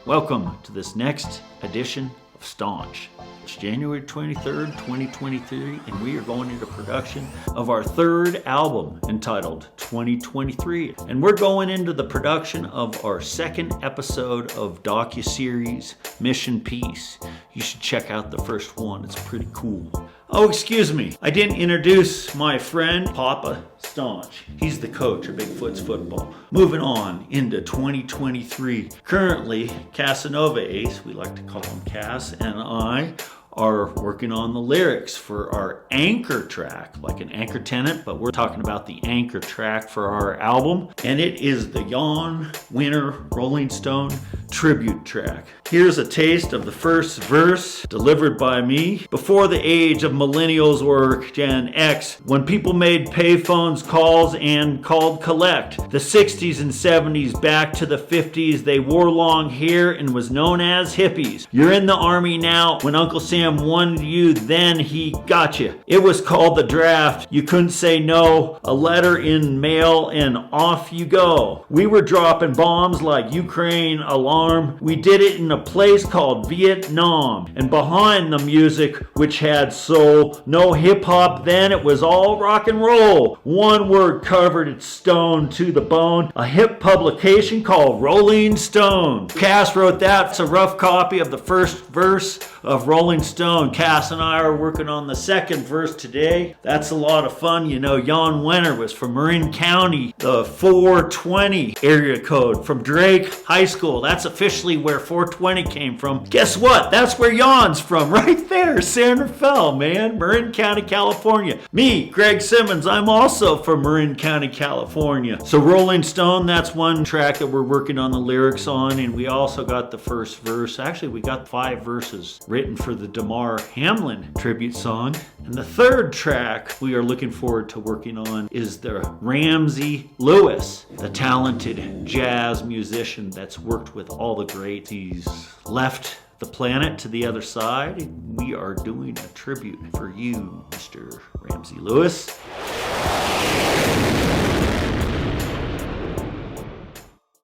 Welcome to this next edition of Staunch. It's January 23rd, 2023, and we are going into production of our third album entitled 2023. And we're going into the production of our second episode of docuseries Mission Peace. You should check out the first one, it's pretty cool. Oh, excuse me, I didn't introduce my friend, Papa Staunch. He's the coach of Bigfoot's football. Moving on into 2023. Currently, Casanova Ace, we like to call him Cass, and I are working on the lyrics for our anchor track, like an anchor tenant, but we're talking about the anchor track for our album, and it is the Jan Winter Rolling Stone tribute track. Here's a taste of the first verse delivered by me. Before the age of millennials or Gen X, when people made payphones calls and called collect. The 60s and 70s back to the 50s, they wore long hair and was known as hippies. You're in the army now. When Uncle Sam wanted you, then he got you. It was called the draft. You couldn't say no. A letter in mail and off you go. We were dropping bombs like Ukraine alarm. We did it in a place called Vietnam. And behind the music, which had soul, no hip-hop then, it was all rock and roll. One word covered its stone to the bone. A hip publication called Rolling Stone. Cass wrote that. It's a rough copy of the first verse of Rolling Stone. Cass and I are working on the second verse today. That's a lot of fun. You know, Jan Winter was from Marin County, the 420 area code from Drake High School. That's officially where 420 came from. Guess what? That's where Jan's from, right there. San Rafael, man. Marin County, California. Me, Greg Simmons, I'm also from Marin County, California. So Rolling Stone, that's one track that we're working on the lyrics on, and we also got the first verse. Actually, we got 5 verses written for the Damar Hamlin tribute song. And the third track we are looking forward to working on is the Ramsey Lewis, the talented jazz musician that's worked with all the greats. He's left the planet to the other side. We are doing a tribute for you, Mr. Ramsey Lewis.